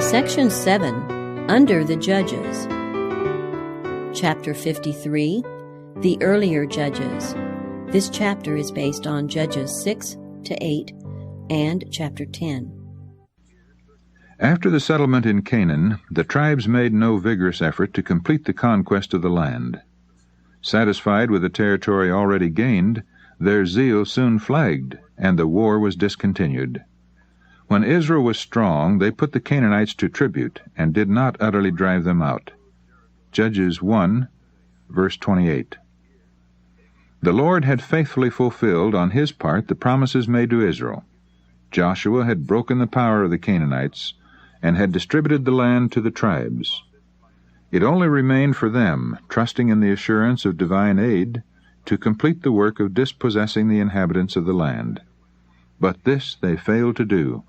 Section 7, Under the Judges. Chapter 53, The Earlier Judges. This chapter is based on Judges 6 to 8 and Chapter 10. After the settlement in Canaan, the tribes made no vigorous effort to complete the conquest of the land. Satisfied with the territory already gained, their zeal soon flagged, and the war was discontinued. When Israel was strong, they put the Canaanites to tribute, and did not utterly drive them out. Judges 1, verse 28. The Lord had faithfully fulfilled on his part the promises made to Israel. Joshua had broken the power of the Canaanites, and had distributed the land to the tribes. It only remained for them, trusting in the assurance of divine aid, to complete the work of dispossessing the inhabitants of the land. But this they failed to do.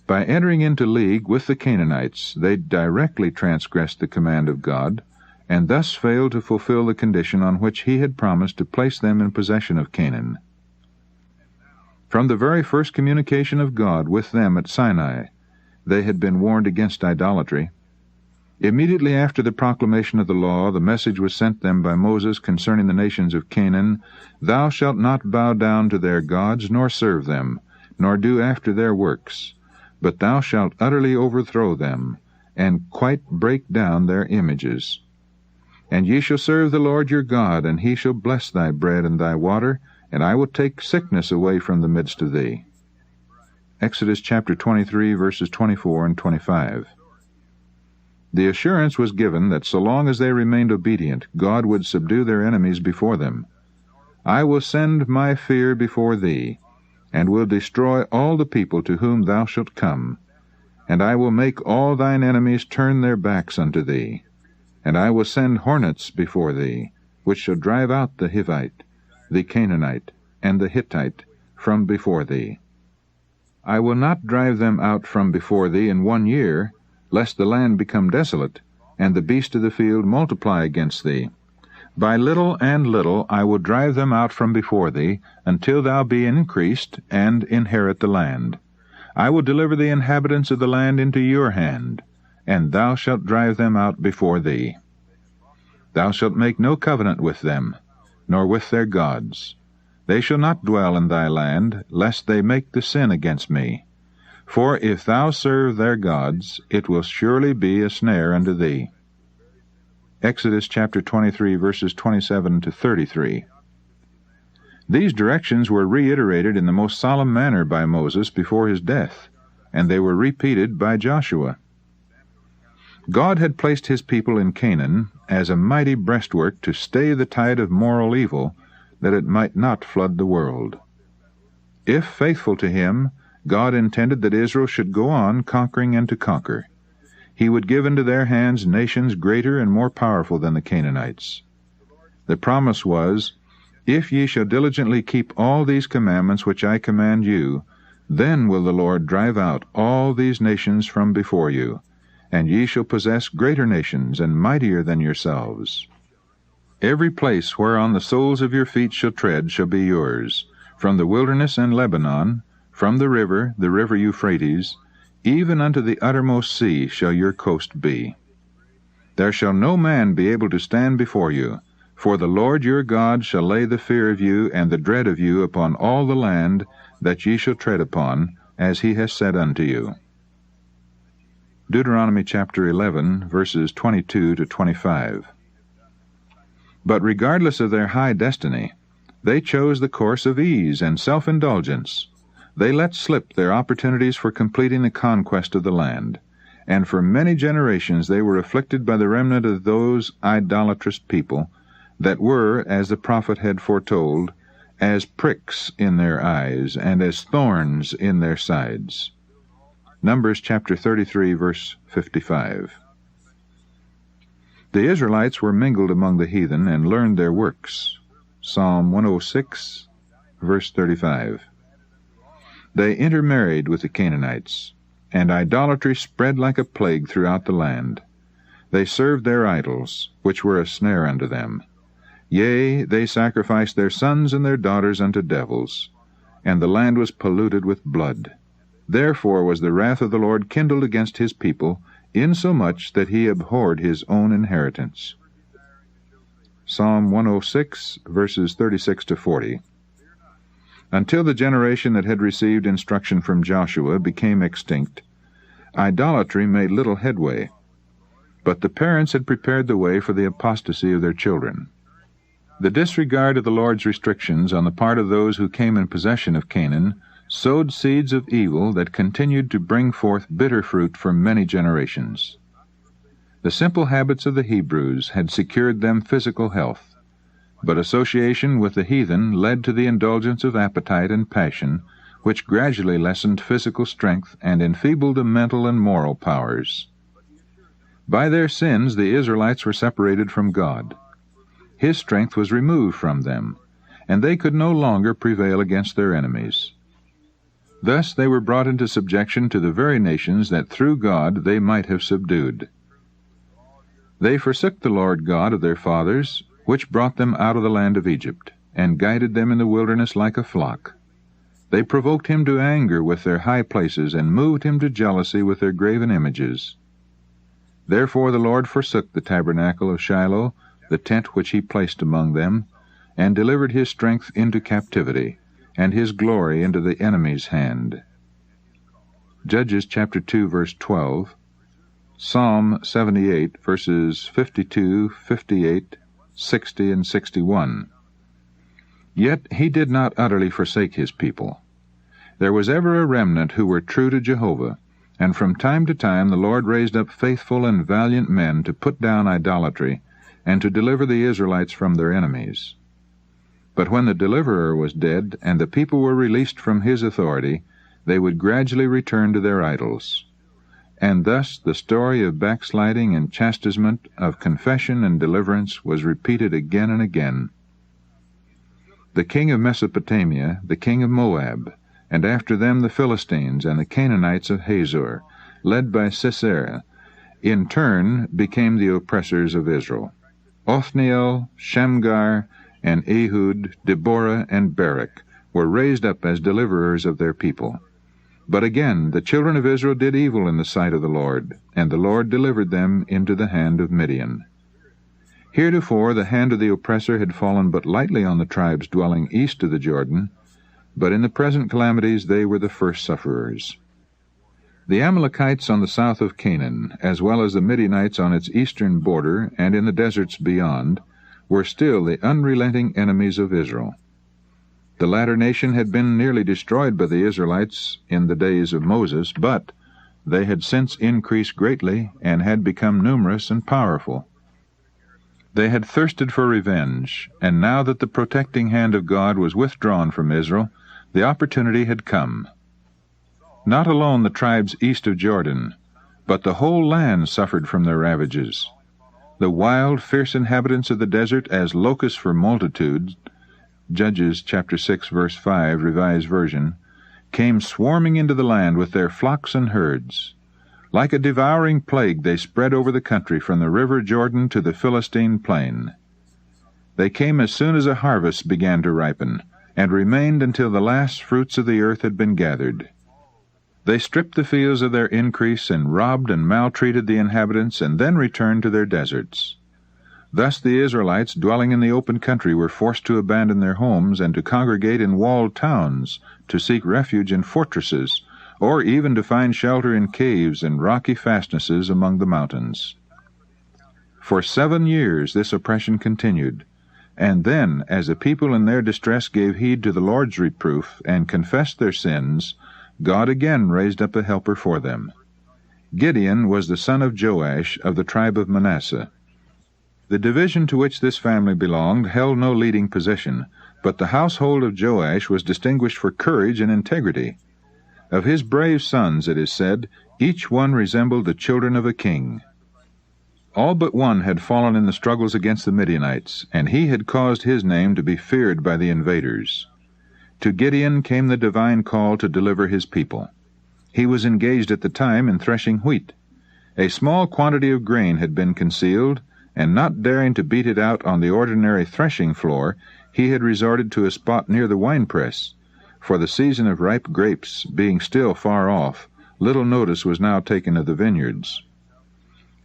By entering into league with the Canaanites, they directly transgressed the command of God, and thus failed to fulfill the condition on which he had promised to place them in possession of Canaan. From the very first communication of God with them at Sinai, they had been warned against idolatry. Immediately after the proclamation of the law, the message was sent them by Moses concerning the nations of Canaan, "Thou shalt not bow down to their gods, nor serve them, nor do after their works, but thou shalt utterly overthrow them, and quite break down their images. And ye shall serve the Lord your God, and he shall bless thy bread and thy water, and I will take sickness away from the midst of thee." Exodus chapter 23, verses 24 and 25. The assurance was given that so long as they remained obedient, God would subdue their enemies before them. "I will send my fear before thee, and will destroy all the people to whom thou shalt come. And I will make all thine enemies turn their backs unto thee. And I will send hornets before thee, which shall drive out the Hivite, the Canaanite, and the Hittite from before thee. I will not drive them out from before thee in 1 year, lest the land become desolate, and the beasts of the field multiply against thee. By little and little I will drive them out from before thee, until thou be increased, and inherit the land. I will deliver the inhabitants of the land into your hand, and thou shalt drive them out before thee. Thou shalt make no covenant with them, nor with their gods. They shall not dwell in thy land, lest they make the sin against me. For if thou serve their gods, it will surely be a snare unto thee." Exodus chapter 23, verses 27 to 33. These directions were reiterated in the most solemn manner by Moses before his death, and they were repeated by Joshua. God had placed his people in Canaan as a mighty breastwork to stay the tide of moral evil, that it might not flood the world. If faithful to him, God intended that Israel should go on conquering and to conquer. He would give into their hands nations greater and more powerful than the Canaanites. The promise was, "If ye shall diligently keep all these commandments which I command you, then will the Lord drive out all these nations from before you, and ye shall possess greater nations and mightier than yourselves. Every place whereon the soles of your feet shall tread shall be yours, from the wilderness and Lebanon, from the river Euphrates, even unto the uttermost sea shall your coast be. There shall no man be able to stand before you, for the Lord your God shall lay the fear of you and the dread of you upon all the land that ye shall tread upon, as he has said unto you." Deuteronomy chapter 11, verses 22 to 25. But regardless of their high destiny, they chose the course of ease and self-indulgence. They let slip their opportunities for completing the conquest of the land, and for many generations they were afflicted by the remnant of those idolatrous people that were, as the prophet had foretold, as pricks in their eyes and as thorns in their sides. Numbers chapter 33, verse 55. The Israelites were mingled among the heathen and learned their works. Psalm 106, verse 35. They intermarried with the Canaanites, and idolatry spread like a plague throughout the land. They served their idols, which were a snare unto them. Yea, they sacrificed their sons and their daughters unto devils, and the land was polluted with blood. Therefore was the wrath of the Lord kindled against his people, insomuch that he abhorred his own inheritance. Psalm 106, verses 36 to 40. Until the generation that had received instruction from Joshua became extinct, idolatry made little headway, but the parents had prepared the way for the apostasy of their children. The disregard of the Lord's restrictions on the part of those who came in possession of Canaan sowed seeds of evil that continued to bring forth bitter fruit for many generations. The simple habits of the Hebrews had secured them physical health, but association with the heathen led to the indulgence of appetite and passion, which gradually lessened physical strength and enfeebled the mental and moral powers. By their sins the Israelites were separated from God. His strength was removed from them, and they could no longer prevail against their enemies. Thus they were brought into subjection to the very nations that through God they might have subdued. They forsook the Lord God of their fathers, which brought them out of the land of Egypt, and guided them in the wilderness like a flock. They provoked him to anger with their high places, and moved him to jealousy with their graven images. Therefore the Lord forsook the tabernacle of Shiloh, the tent which he placed among them, and delivered his strength into captivity, and his glory into the enemy's hand. Judges chapter 2, verse 12, Psalm 78, verses 52, 58, 60, and 61. Yet he did not utterly forsake his people. There was ever a remnant who were true to Jehovah, and from time to time the Lord raised up faithful and valiant men to put down idolatry, and to deliver the Israelites from their enemies. But when the deliverer was dead, and the people were released from his authority, they would gradually return to their idols. And thus the story of backsliding and chastisement, of confession and deliverance, was repeated again and again. The king of Mesopotamia, the king of Moab, and after them the Philistines and the Canaanites of Hazor, led by Sisera, in turn became the oppressors of Israel. Othniel, Shamgar, and Ehud, Deborah, and Barak were raised up as deliverers of their people. But again the children of Israel did evil in the sight of the Lord, and the Lord delivered them into the hand of Midian. Heretofore the hand of the oppressor had fallen but lightly on the tribes dwelling east of the Jordan, but in the present calamities they were the first sufferers. The Amalekites on the south of Canaan, as well as the Midianites on its eastern border and in the deserts beyond, were still the unrelenting enemies of Israel. The latter nation had been nearly destroyed by the Israelites in the days of Moses, but they had since increased greatly and had become numerous and powerful. They had thirsted for revenge, and now that the protecting hand of God was withdrawn from Israel, the opportunity had come. Not alone the tribes east of Jordan, but the whole land suffered from their ravages. The wild, fierce inhabitants of the desert, as locusts for multitudes, Judges chapter 6, verse 5, Revised Version, came swarming into the land with their flocks and herds. Like a devouring plague they spread over the country from the river Jordan to the Philistine plain. They came as soon as a harvest began to ripen, and remained until the last fruits of the earth had been gathered. They stripped the fields of their increase, and robbed and maltreated the inhabitants, and then returned to their deserts. Thus the Israelites dwelling in the open country were forced to abandon their homes and to congregate in walled towns, to seek refuge in fortresses, or even to find shelter in caves and rocky fastnesses among the mountains. For 7 years this oppression continued, and then, as the people in their distress gave heed to the Lord's reproof and confessed their sins, God again raised up a helper for them. Gideon was the son of Joash of the tribe of Manasseh. The division to which this family belonged held no leading position, but the household of Joash was distinguished for courage and integrity. Of his brave sons, it is said, each one resembled the children of a king. All but one had fallen in the struggles against the Midianites, and he had caused his name to be feared by the invaders. To Gideon came the divine call to deliver his people. He was engaged at the time in threshing wheat. A small quantity of grain had been concealed, and not daring to beat it out on the ordinary threshing floor, he had resorted to a spot near the winepress, for the season of ripe grapes being still far off, little notice was now taken of the vineyards.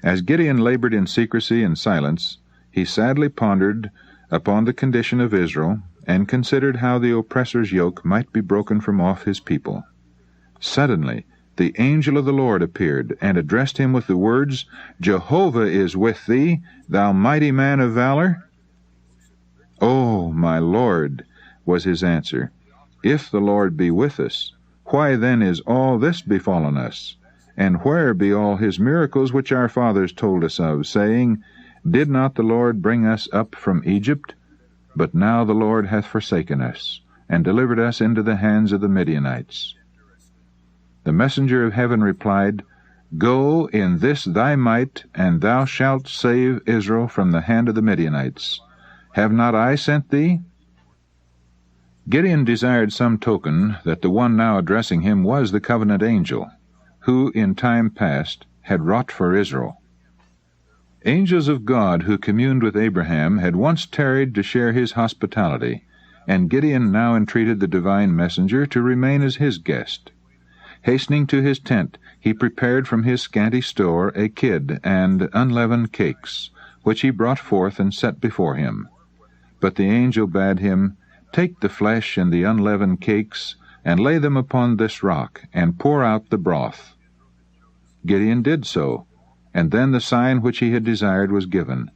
As Gideon labored in secrecy and silence, he sadly pondered upon the condition of Israel, and considered how the oppressor's yoke might be broken from off his people. Suddenly the angel of the Lord appeared, and addressed him with the words, "Jehovah is with thee, thou mighty man of valor." "Oh, my Lord," was his answer, "if the Lord be with us, why then is all this befallen us? And where be all his miracles which our fathers told us of, saying, Did not the Lord bring us up from Egypt? But now the Lord hath forsaken us, and delivered us into the hands of the Midianites." The messenger of heaven replied, "Go in this thy might, and thou shalt save Israel from the hand of the Midianites. Have not I sent thee?" Gideon desired some token that the one now addressing him was the covenant angel, who in time past had wrought for Israel. Angels of God who communed with Abraham had once tarried to share his hospitality, and Gideon now entreated the divine messenger to remain as his guest. Hastening to his tent, he prepared from his scanty store a kid and unleavened cakes, which he brought forth and set before him. But the angel bade him, "Take the flesh and the unleavened cakes, and lay them upon this rock, and pour out the broth." Gideon did so, and then the sign which he had desired was given.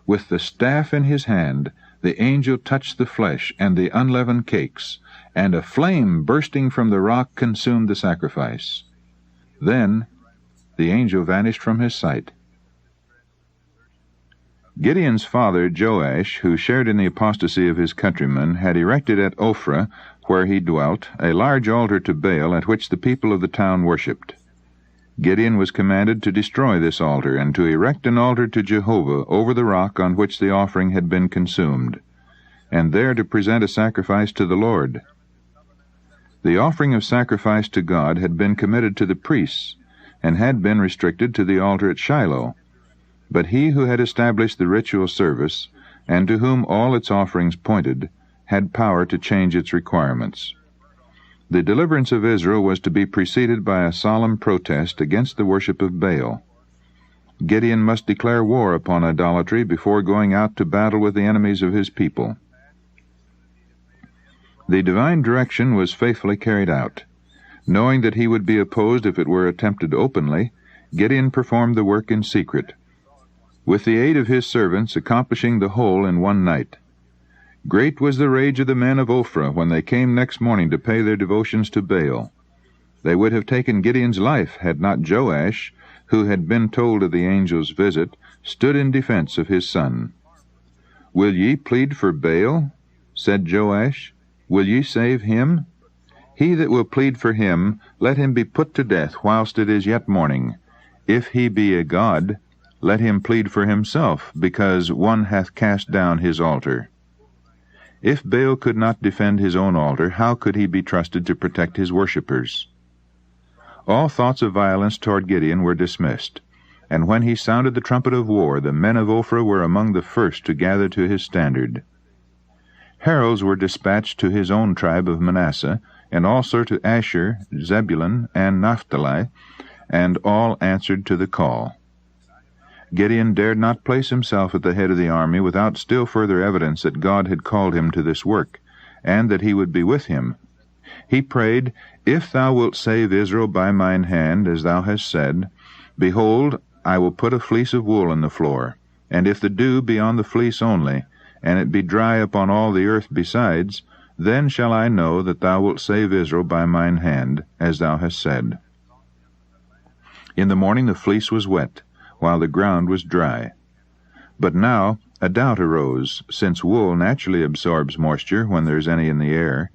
With the staff in his hand, the angel touched the flesh and the unleavened cakes, and a flame bursting from the rock consumed the sacrifice. Then the angel vanished from his sight. Gideon's father, Joash, who shared in the apostasy of his countrymen, had erected at Ophrah, where he dwelt, a large altar to Baal at which the people of the town worshipped. Gideon was commanded to destroy this altar, and to erect an altar to Jehovah over the rock on which the offering had been consumed, and there to present a sacrifice to the Lord. The offering of sacrifice to God had been committed to the priests, and had been restricted to the altar at Shiloh. But he who had established the ritual service, and to whom all its offerings pointed, had power to change its requirements. The deliverance of Israel was to be preceded by a solemn protest against the worship of Baal. Gideon must declare war upon idolatry before going out to battle with the enemies of his people. The divine direction was faithfully carried out. Knowing that he would be opposed if it were attempted openly, Gideon performed the work in secret, with the aid of his servants accomplishing the whole in one night. Great was the rage of the men of Ophrah when they came next morning to pay their devotions to Baal. They would have taken Gideon's life had not Joash, who had been told of the angel's visit, stood in defense of his son. "Will ye plead for Baal?" said Joash. "Will ye save him? He that will plead for him, let him be put to death whilst it is yet morning. If he be a god, let him plead for himself, because one hath cast down his altar." If Baal could not defend his own altar, how could he be trusted to protect his worshippers? All thoughts of violence toward Gideon were dismissed, and when he sounded the trumpet of war, the men of Ophrah were among the first to gather to his standard. Heralds were dispatched to his own tribe of Manasseh, and also to Asher, Zebulun, and Naphtali, and all answered to the call. Gideon dared not place himself at the head of the army without still further evidence that God had called him to this work, and that he would be with him. He prayed, "If thou wilt save Israel by mine hand, as thou hast said, behold, I will put a fleece of wool on the floor, and if the dew be on the fleece only, and it be dry upon all the earth besides, then shall I know that thou wilt save Israel by mine hand, as thou hast said." In the morning the fleece was wet, while the ground was dry. But now a doubt arose, since wool naturally absorbs moisture when there is any in the air.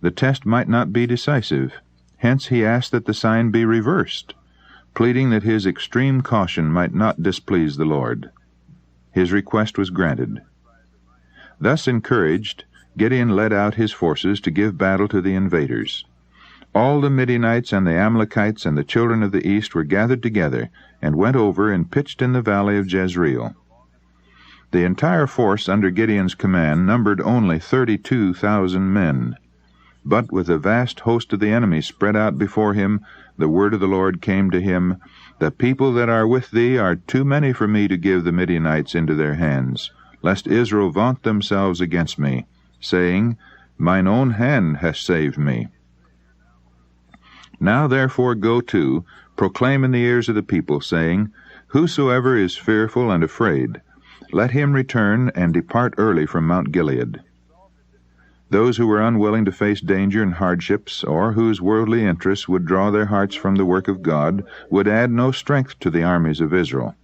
The test might not be decisive. Hence he asked that the sign be reversed, pleading that his extreme caution might not displease the Lord. His request was granted. Thus encouraged, Gideon led out his forces to give battle to the invaders. All the Midianites and the Amalekites and the children of the east were gathered together, and went over and pitched in the valley of Jezreel. The entire force under Gideon's command numbered only 32,000 men. But with a vast host of the enemy spread out before him, the word of the Lord came to him, The people that are with thee are too many for me to give the Midianites into their hands, lest Israel vaunt themselves against me, saying, Mine own hand hath saved me. Now therefore go to, proclaim in the ears of the people, saying, Whosoever is fearful and afraid, let him return and depart early from Mount Gilead. Those who were unwilling to face danger and hardships, or whose worldly interests would draw their hearts from the work of God, would add no strength to the armies of Israel.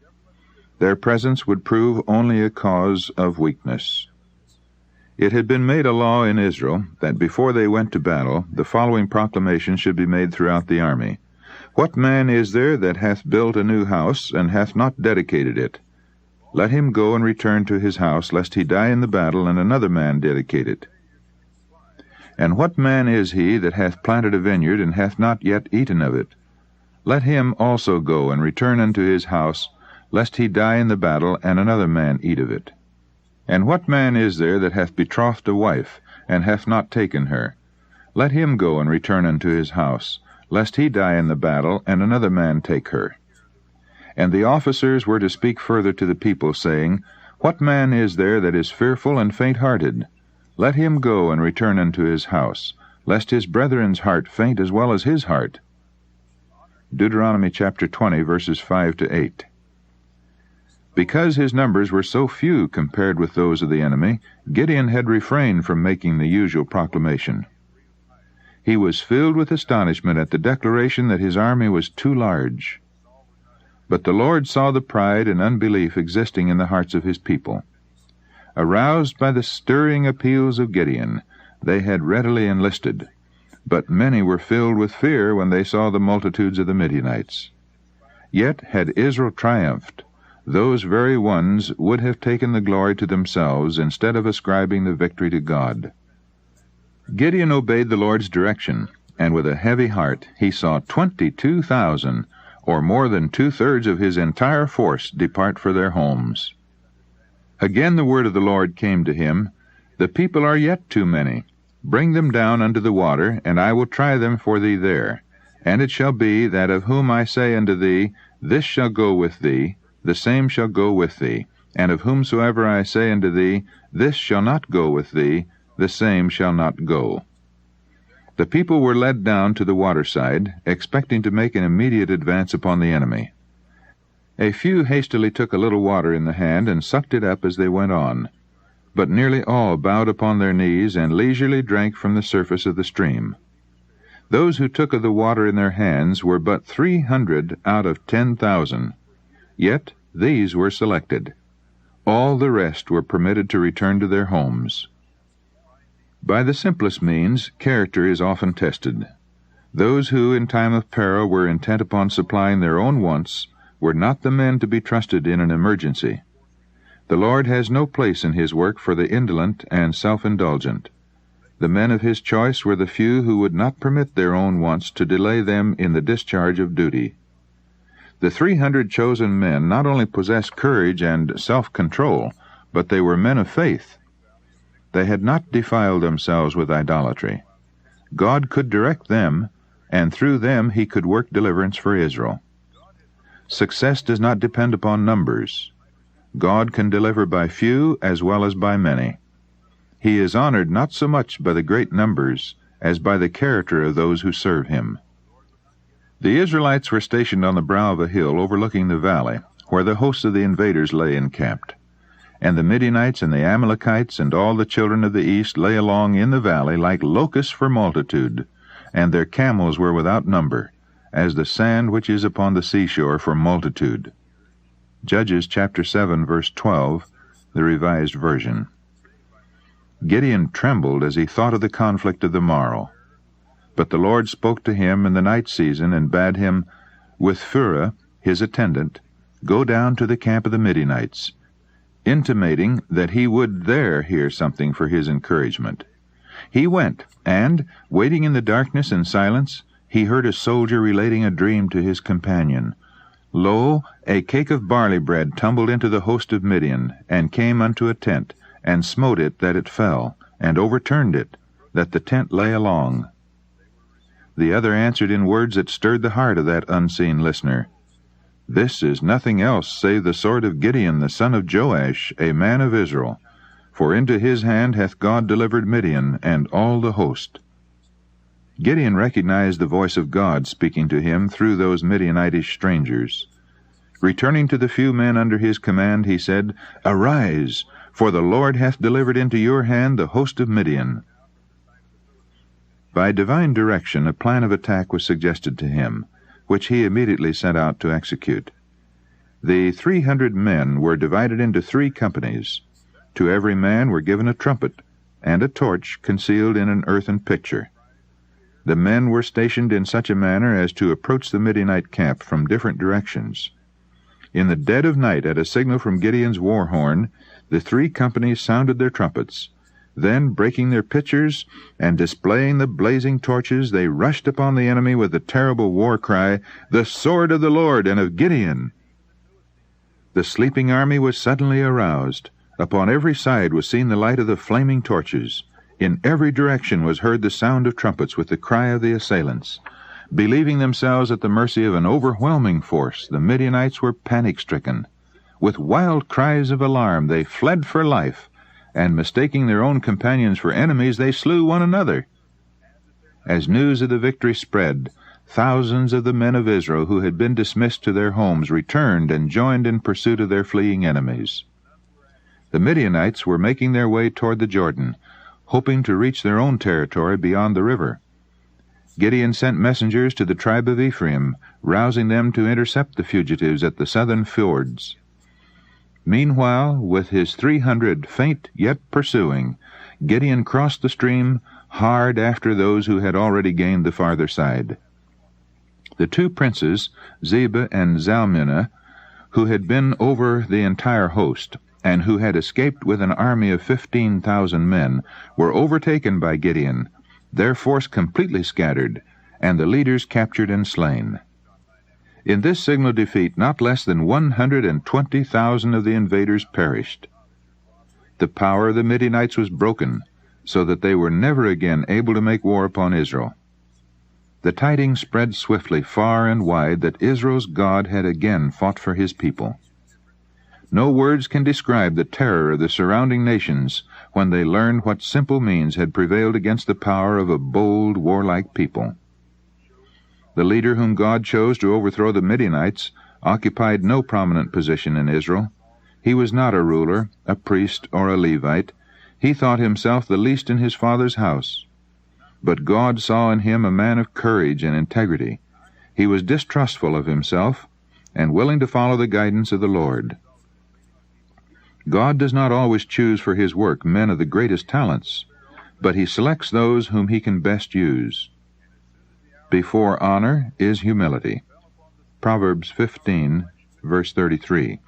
Their presence would prove only a cause of weakness. It had been made a law in Israel that before they went to battle, the following proclamation should be made throughout the army. What man is there that hath built a new house, and hath not dedicated it? Let him go and return to his house, lest he die in the battle, and another man dedicate it. And what man is he that hath planted a vineyard, and hath not yet eaten of it? Let him also go and return unto his house, lest he die in the battle, and another man eat of it. And what man is there that hath betrothed a wife, and hath not taken her? Let him go and return unto his house, lest he die in the battle, and another man take her. And the officers were to speak further to the people, saying, What man is there that is fearful and faint-hearted? Let him go and return unto his house, lest his brethren's heart faint as well as his heart. Deuteronomy chapter 20, verses 5 to 8. Because his numbers were so few compared with those of the enemy, Gideon had refrained from making the usual proclamation. He was filled with astonishment at the declaration that his army was too large. But the Lord saw the pride and unbelief existing in the hearts of his people. Aroused by the stirring appeals of Gideon, they had readily enlisted, but many were filled with fear when they saw the multitudes of the Midianites. Yet had Israel triumphed, those very ones would have taken the glory to themselves instead of ascribing the victory to God. Gideon obeyed the Lord's direction, and with a heavy heart he saw 22,000, or more than 2/3 of his entire force, depart for their homes. Again the word of the Lord came to him, The people are yet too many. Bring them down unto the water, and I will try them for thee there. And it shall be, that of whom I say unto thee, This shall go with thee, the same shall go with thee. And of whomsoever I say unto thee, This shall not go with thee, the same shall not go. The people were led down to the waterside, expecting to make an immediate advance upon the enemy. A few hastily took a little water in the hand and sucked it up as they went on, but nearly all bowed upon their knees and leisurely drank from the surface of the stream. Those who took of the water in their hands were but 300 out of 10,000, yet these were selected. All the rest were permitted to return to their homes. By the simplest means, character is often tested. Those who, in time of peril, were intent upon supplying their own wants were not the men to be trusted in an emergency. The Lord has no place in his work for the indolent and self-indulgent. The men of his choice were the few who would not permit their own wants to delay them in the discharge of duty. The 300 chosen men not only possessed courage and self-control, but they were men of faith. They had not defiled themselves with idolatry. God could direct them, and through them he could work deliverance for Israel. Success does not depend upon numbers. God can deliver by few as well as by many. He is honored not so much by the great numbers as by the character of those who serve him. The Israelites were stationed on the brow of a hill overlooking the valley, where the hosts of the invaders lay encamped. And the Midianites and the Amalekites and all the children of the east lay along in the valley like locusts for multitude, and their camels were without number, as the sand which is upon the seashore for multitude. Judges chapter 7, verse 12, the Revised Version. Gideon trembled as he thought of the conflict of the morrow. But the Lord spoke to him in the night season, and bade him, with Phurah, his attendant, go down to the camp of the Midianites, intimating that he would there hear something for his encouragement. He went, and, waiting in the darkness and silence, he heard a soldier relating a dream to his companion. Lo, a cake of barley bread tumbled into the host of Midian, and came unto a tent, and smote it that it fell, and overturned it, that the tent lay along. The other answered in words that stirred the heart of that unseen listener, "This is nothing else save the sword of Gideon the son of Joash, a man of Israel. For into his hand hath God delivered Midian and all the host." Gideon recognized the voice of God speaking to him through those Midianitish strangers. Returning to the few men under his command, he said, "Arise, for the Lord hath delivered into your hand the host of Midian." By divine direction, a plan of attack was suggested to him, which he immediately set out to execute. The 300 men were divided into 3 companies. To every man were given a trumpet, and a torch concealed in an earthen pitcher. The men were stationed in such a manner as to approach the Midianite camp from different directions. In the dead of night, at a signal from Gideon's war horn, the 3 companies sounded their trumpets. Then, breaking their pitchers and displaying the blazing torches, they rushed upon the enemy with the terrible war cry, "The sword of the Lord and of Gideon!" The sleeping army was suddenly aroused. Upon every side was seen the light of the flaming torches. In every direction was heard the sound of trumpets with the cry of the assailants. Believing themselves at the mercy of an overwhelming force, the Midianites were panic-stricken. With wild cries of alarm, they fled for life, and mistaking their own companions for enemies, they slew one another. As news of the victory spread, thousands of the men of Israel who had been dismissed to their homes returned and joined in pursuit of their fleeing enemies. The Midianites were making their way toward the Jordan, hoping to reach their own territory beyond the river. Gideon sent messengers to the tribe of Ephraim, rousing them to intercept the fugitives at the southern fords. Meanwhile, with his 300 faint yet pursuing, Gideon crossed the stream hard after those who had already gained the farther side. The 2 princes, Zebah and Zalmunna, who had been over the entire host, and who had escaped with an army of 15,000 men, were overtaken by Gideon, their force completely scattered, and the leaders captured and slain. In this signal defeat, not less than 120,000 of the invaders perished. The power of the Midianites was broken, so that they were never again able to make war upon Israel. The tidings spread swiftly far and wide that Israel's God had again fought for his people. No words can describe the terror of the surrounding nations when they learned what simple means had prevailed against the power of a bold, warlike people. The leader whom God chose to overthrow the Midianites occupied no prominent position in Israel. He was not a ruler, a priest, or a Levite. He thought himself the least in his father's house. But God saw in him a man of courage and integrity. He was distrustful of himself and willing to follow the guidance of the Lord. God does not always choose for his work men of the greatest talents, but he selects those whom he can best use. Before honor is humility. Proverbs 15, verse 33.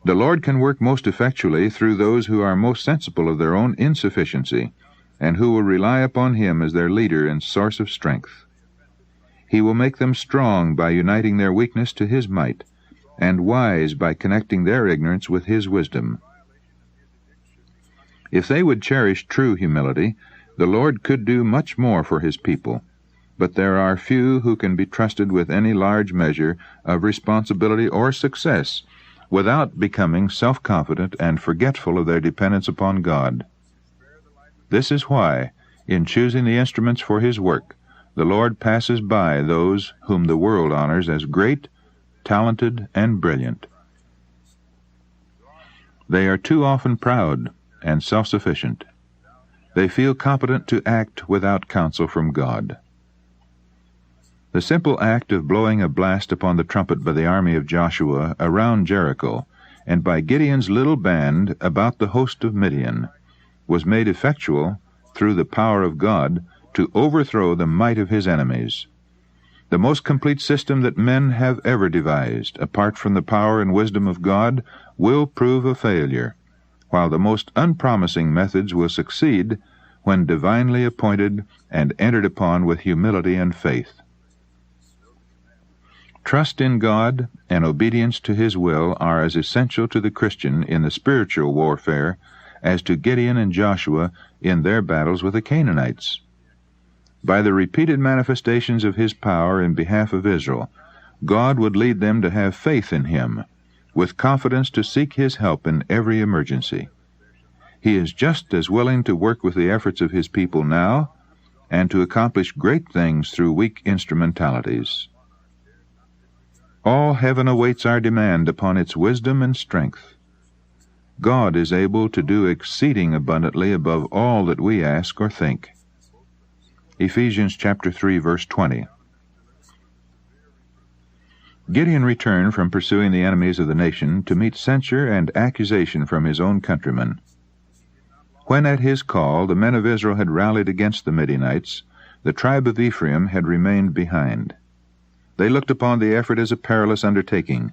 The Lord can work most effectually through those who are most sensible of their own insufficiency, and who will rely upon him as their leader and source of strength. He will make them strong by uniting their weakness to his might, and wise by connecting their ignorance with his wisdom. If they would cherish true humility, the Lord could do much more for his people, but there are few who can be trusted with any large measure of responsibility or success without becoming self-confident and forgetful of their dependence upon God. This is why, in choosing the instruments for his work, the Lord passes by those whom the world honors as great, talented, and brilliant. They are too often proud and self-sufficient. They feel competent to act without counsel from God. The simple act of blowing a blast upon the trumpet by the army of Joshua around Jericho, and by Gideon's little band about the host of Midian, was made effectual through the power of God to overthrow the might of his enemies. The most complete system that men have ever devised, apart from the power and wisdom of God, will prove a failure, while the most unpromising methods will succeed when divinely appointed and entered upon with humility and faith. Trust in God and obedience to his will are as essential to the Christian in the spiritual warfare as to Gideon and Joshua in their battles with the Canaanites. By the repeated manifestations of his power in behalf of Israel, God would lead them to have faith in him, with confidence to seek his help in every emergency. He is just as willing to work with the efforts of his people now, and to accomplish great things through weak instrumentalities. All heaven awaits our demand upon its wisdom and strength. God is able to do exceeding abundantly above all that we ask or think. Ephesians chapter 3, verse 20. Gideon returned from pursuing the enemies of the nation to meet censure and accusation from his own countrymen. When at his call the men of Israel had rallied against the Midianites, the tribe of Ephraim had remained behind. They looked upon the effort as a perilous undertaking,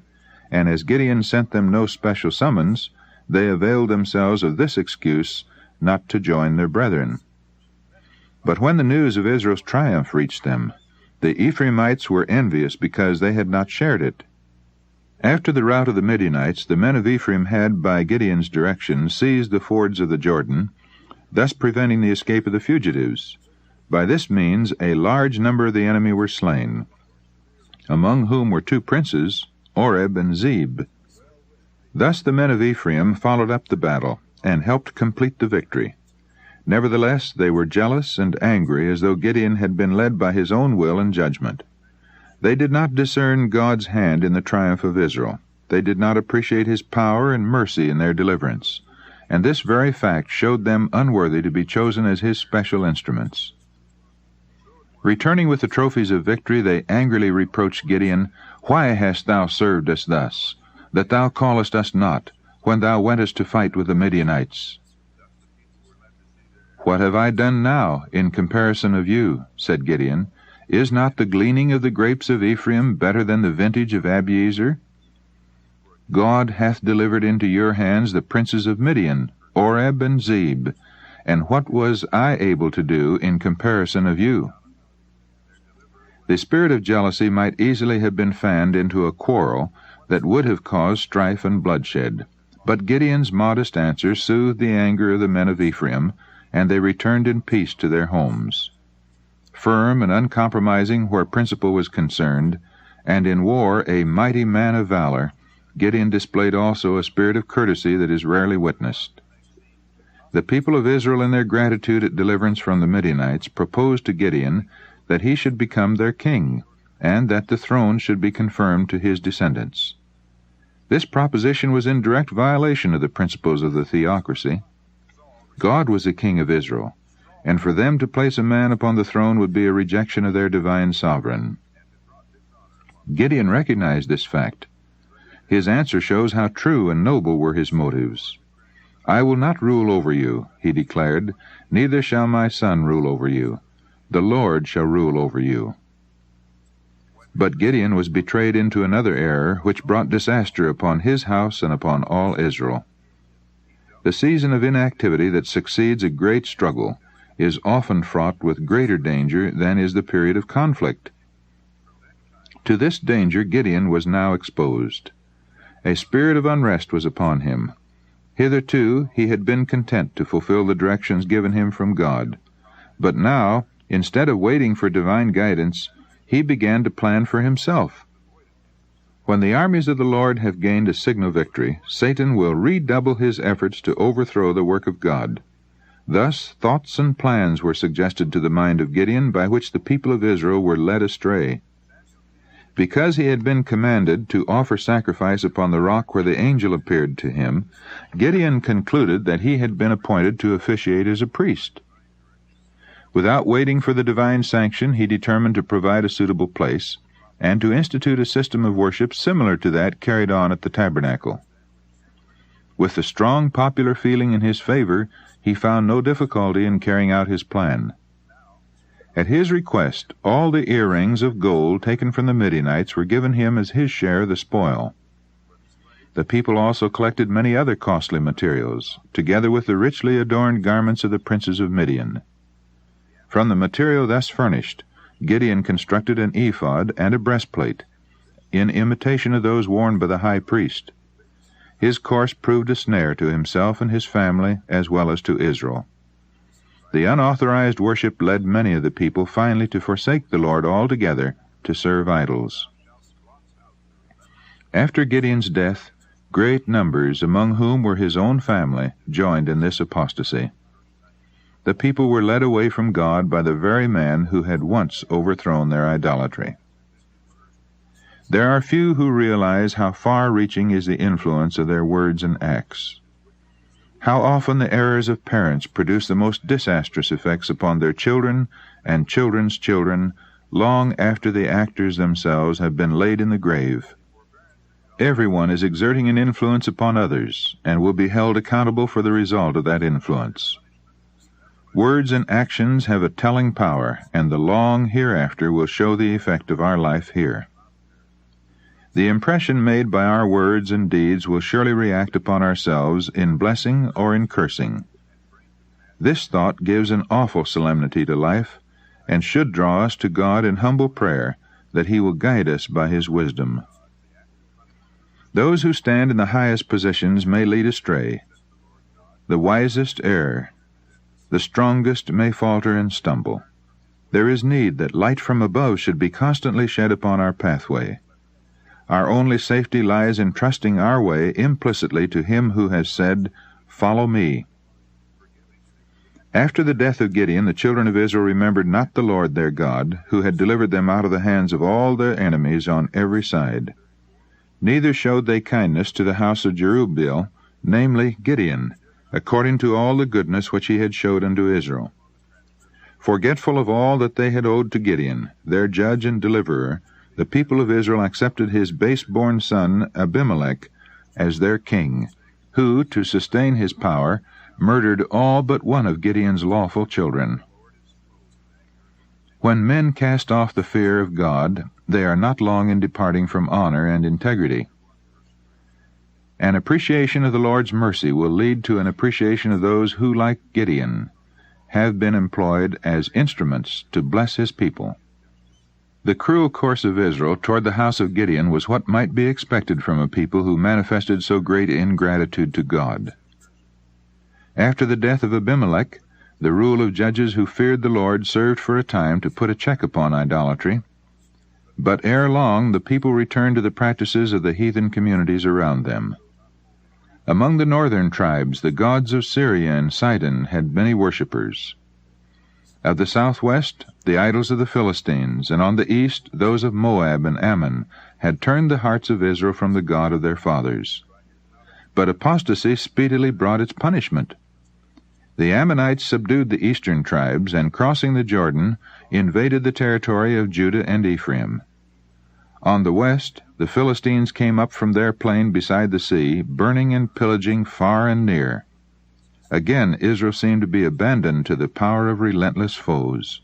and as Gideon sent them no special summons, they availed themselves of this excuse not to join their brethren. But when the news of Israel's triumph reached them, the Ephraimites were envious because they had not shared it. After the rout of the Midianites, the men of Ephraim had, by Gideon's direction, seized the fords of the Jordan, thus preventing the escape of the fugitives. By this means a large number of the enemy were slain, among whom were two princes, Oreb and Zeb. Thus the men of Ephraim followed up the battle, and helped complete the victory. Nevertheless, they were jealous and angry, as though Gideon had been led by his own will and judgment. They did not discern God's hand in the triumph of Israel. They did not appreciate his power and mercy in their deliverance, and this very fact showed them unworthy to be chosen as his special instruments. Returning with the trophies of victory, they angrily reproached Gideon, "Why hast thou served us thus, that thou callest us not, when thou wentest to fight with the Midianites?" "What have I done now in comparison of you?" said Gideon. "Is not the gleaning of the grapes of Ephraim better than the vintage of Abiezer? God hath delivered into your hands the princes of Midian, Oreb and Zeb, and what was I able to do in comparison of you?" The spirit of jealousy might easily have been fanned into a quarrel that would have caused strife and bloodshed, but Gideon's modest answer soothed the anger of the men of Ephraim, and they returned in peace to their homes. Firm and uncompromising where principle was concerned, and in war a mighty man of valor, Gideon displayed also a spirit of courtesy that is rarely witnessed. The people of Israel, in their gratitude at deliverance from the Midianites, proposed to Gideon that he should become their king, and that the throne should be confirmed to his descendants. This proposition was in direct violation of the principles of the theocracy. God was the king of Israel, and for them to place a man upon the throne would be a rejection of their divine sovereign. Gideon recognized this fact. His answer shows how true and noble were his motives. "I will not rule over you," he declared, "neither shall my son rule over you. The Lord shall rule over you." But Gideon was betrayed into another error, which brought disaster upon his house and upon all Israel. The season of inactivity that succeeds a great struggle is often fraught with greater danger than is the period of conflict. To this danger Gideon was now exposed. A spirit of unrest was upon him. Hitherto he had been content to fulfill the directions given him from God, but now, instead of waiting for divine guidance, he began to plan for himself. When the armies of the Lord have gained a signal victory, Satan will redouble his efforts to overthrow the work of God. Thus thoughts and plans were suggested to the mind of Gideon by which the people of Israel were led astray. Because he had been commanded to offer sacrifice upon the rock where the angel appeared to him, Gideon concluded that he had been appointed to officiate as a priest. Without waiting for the divine sanction, he determined to provide a suitable place, and to institute a system of worship similar to that carried on at the tabernacle. With the strong popular feeling in his favor, he found no difficulty in carrying out his plan. At his request, all the earrings of gold taken from the Midianites were given him as his share of the spoil. The people also collected many other costly materials, together with the richly adorned garments of the princes of Midian. From the material thus furnished, Gideon constructed an ephod and a breastplate, in imitation of those worn by the high priest. his course proved a snare to himself and his family as well as to Israel. The unauthorized worship led many of the people finally to forsake the Lord altogether to serve idols. After Gideon's death, great numbers, among whom were his own family, joined in this apostasy. The people were led away from God by the very man who had once overthrown their idolatry. There are few who realize how far-reaching is the influence of their words and acts. How often the errors of parents produce the most disastrous effects upon their children and children's children long after the actors themselves have been laid in the grave. Everyone is exerting an influence upon others and will be held accountable for the result of that influence. Words and actions have a telling power, and the long hereafter will show the effect of our life here. The impression made by our words and deeds will surely react upon ourselves in blessing or in cursing. This thought gives an awful solemnity to life, and should draw us to God in humble prayer that He will guide us by His wisdom. Those who stand in the highest positions may lead astray. The wisest err. The strongest may falter and stumble. There is need that light from above should be constantly shed upon our pathway. Our only safety lies in trusting our way implicitly to Him who has said, "Follow me." After the death of Gideon, the children of Israel remembered not the Lord their God, who had delivered them out of the hands of all their enemies on every side. Neither showed they kindness to the house of Jerubbaal, namely Gideon, according to all the goodness which he had showed unto Israel. Forgetful of all that they had owed to Gideon, their judge and deliverer, the people of Israel accepted his base-born son Abimelech as their king, who, to sustain his power, murdered all but one of Gideon's lawful children. When men cast off the fear of God, they are not long in departing from honor and integrity. An appreciation of the Lord's mercy will lead to an appreciation of those who, like Gideon, have been employed as instruments to bless his people. The cruel course of Israel toward the house of Gideon was what might be expected from a people who manifested so great ingratitude to God. After the death of Abimelech, the rule of judges who feared the Lord served for a time to put a check upon idolatry, but ere long the people returned to the practices of the heathen communities around them. Among the northern tribes, the gods of Syria and Sidon had many worshippers. Of the southwest, the idols of the Philistines, and on the east, those of Moab and Ammon, had turned the hearts of Israel from the God of their fathers. But apostasy speedily brought its punishment. The Ammonites subdued the eastern tribes, and crossing the Jordan, invaded the territory of Judah and Ephraim. On the west, the Philistines came up from their plain beside the sea, burning and pillaging far and near. Again Israel seemed to be abandoned to the power of relentless foes.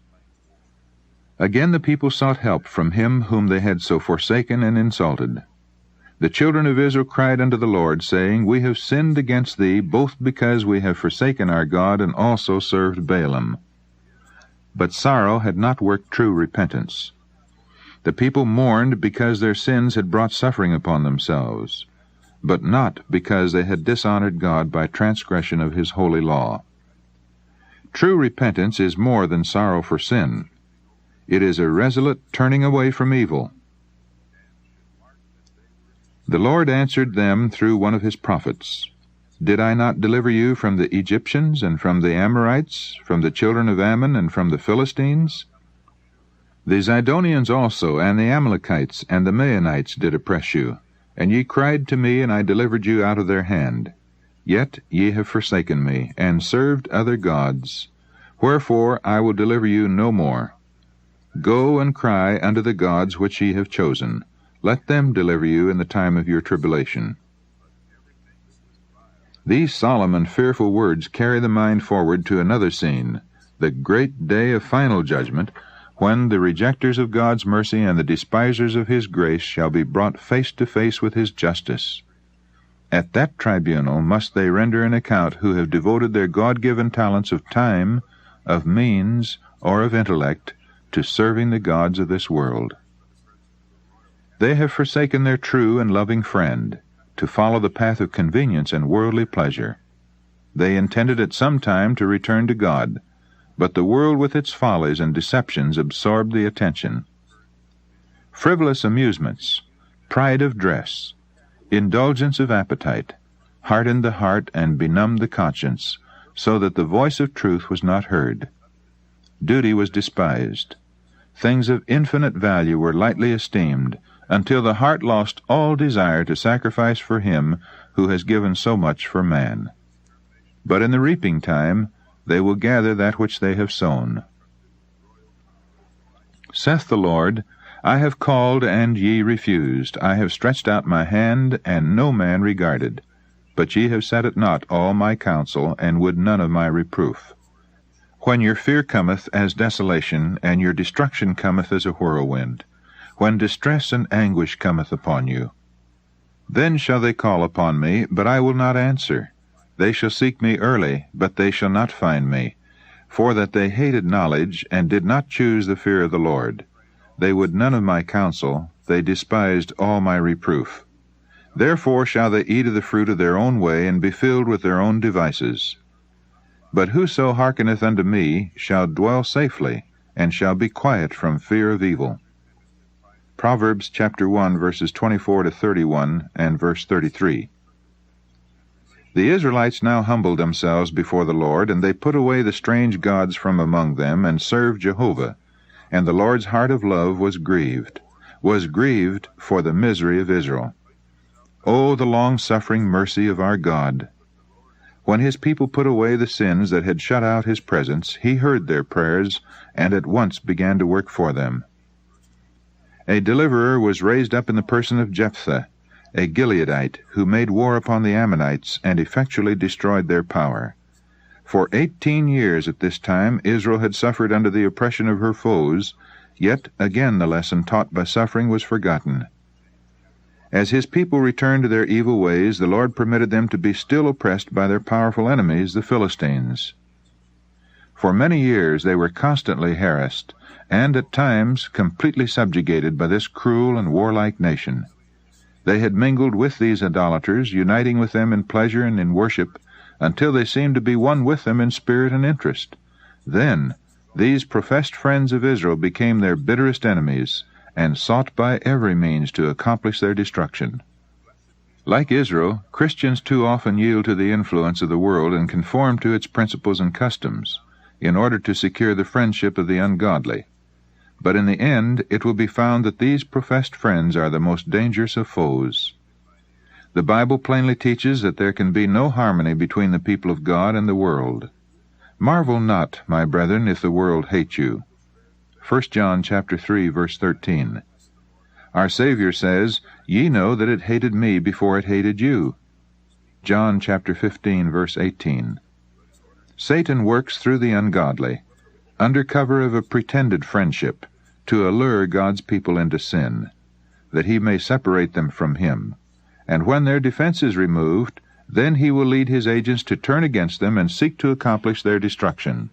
Again the people sought help from him whom they had so forsaken and insulted. The children of Israel cried unto the Lord, saying, We have sinned against thee, both because we have forsaken our God, and also served Baalim. But sorrow had not worked true repentance. The people mourned because their sins had brought suffering upon themselves, but not because they had dishonored God by transgression of His holy law. True repentance is more than sorrow for sin. It is a resolute turning away from evil. The Lord answered them through one of His prophets, Did I not deliver you from the Egyptians, and from the Amorites, from the children of Ammon, and from the Philistines? The Zidonians also, and the Amalekites, and the Midianites did oppress you, and ye cried to me, and I delivered you out of their hand. Yet ye have forsaken me, and served other gods. Wherefore I will deliver you no more. Go and cry unto the gods which ye have chosen. Let them deliver you in the time of your tribulation. These solemn and fearful words carry the mind forward to another scene, the great day of final judgment, when the rejectors of God's mercy and the despisers of His grace shall be brought face to face with His justice. At that tribunal must they render an account who have devoted their God-given talents of time, of means, or of intellect to serving the gods of this world. They have forsaken their true and loving friend, to follow the path of convenience and worldly pleasure. They intended at some time to return to God, but the world with its follies and deceptions absorbed the attention. Frivolous amusements, pride of dress, indulgence of appetite, hardened the heart and benumbed the conscience, so that the voice of truth was not heard. Duty was despised. Things of infinite value were lightly esteemed, until the heart lost all desire to sacrifice for Him who has given so much for man. But in the reaping time they will gather that which they have sown. Saith the Lord, I have called, and ye refused. I have stretched out my hand, and no man regarded. But ye have set at naught all my counsel, and would none of my reproof. When your fear cometh as desolation, and your destruction cometh as a whirlwind, when distress and anguish cometh upon you, then shall they call upon me, but I will not answer. They shall seek me early, but they shall not find me, for that they hated knowledge, and did not choose the fear of the Lord. They would none of my counsel, they despised all my reproof. Therefore shall they eat of the fruit of their own way, and be filled with their own devices. But whoso hearkeneth unto me shall dwell safely, and shall be quiet from fear of evil. Proverbs chapter 1, verses 24 to 31, and verse 33. The Israelites now humbled themselves before the Lord, and they put away the strange gods from among them, and served Jehovah. And the Lord's heart of love was grieved for the misery of Israel. O the long-suffering mercy of our God! When His people put away the sins that had shut out His presence, He heard their prayers, and at once began to work for them. A deliverer was raised up in the person of Jephthah, a Gileadite, who made war upon the Ammonites, and effectually destroyed their power. For 18 years at this time Israel had suffered under the oppression of her foes, yet again the lesson taught by suffering was forgotten. As His people returned to their evil ways, the Lord permitted them to be still oppressed by their powerful enemies, the Philistines. For many years they were constantly harassed, and at times completely subjugated by this cruel and warlike nation. They had mingled with these idolaters, uniting with them in pleasure and in worship, until they seemed to be one with them in spirit and interest. Then these professed friends of Israel became their bitterest enemies, and sought by every means to accomplish their destruction. Like Israel, Christians too often yield to the influence of the world and conform to its principles and customs, in order to secure the friendship of the ungodly. But in the end it will be found that these professed friends are the most dangerous of foes. The Bible plainly teaches that there can be no harmony between the people of God and the world. Marvel not, my brethren, if the world hate you. 1 John chapter 3, verse 13. Our Savior says, Ye know that it hated me before it hated you. John chapter 15, verse 18. Satan works through the ungodly, under cover of a pretended friendship, to allure God's people into sin, that he may separate them from Him. And when their defense is removed, then he will lead his agents to turn against them and seek to accomplish their destruction.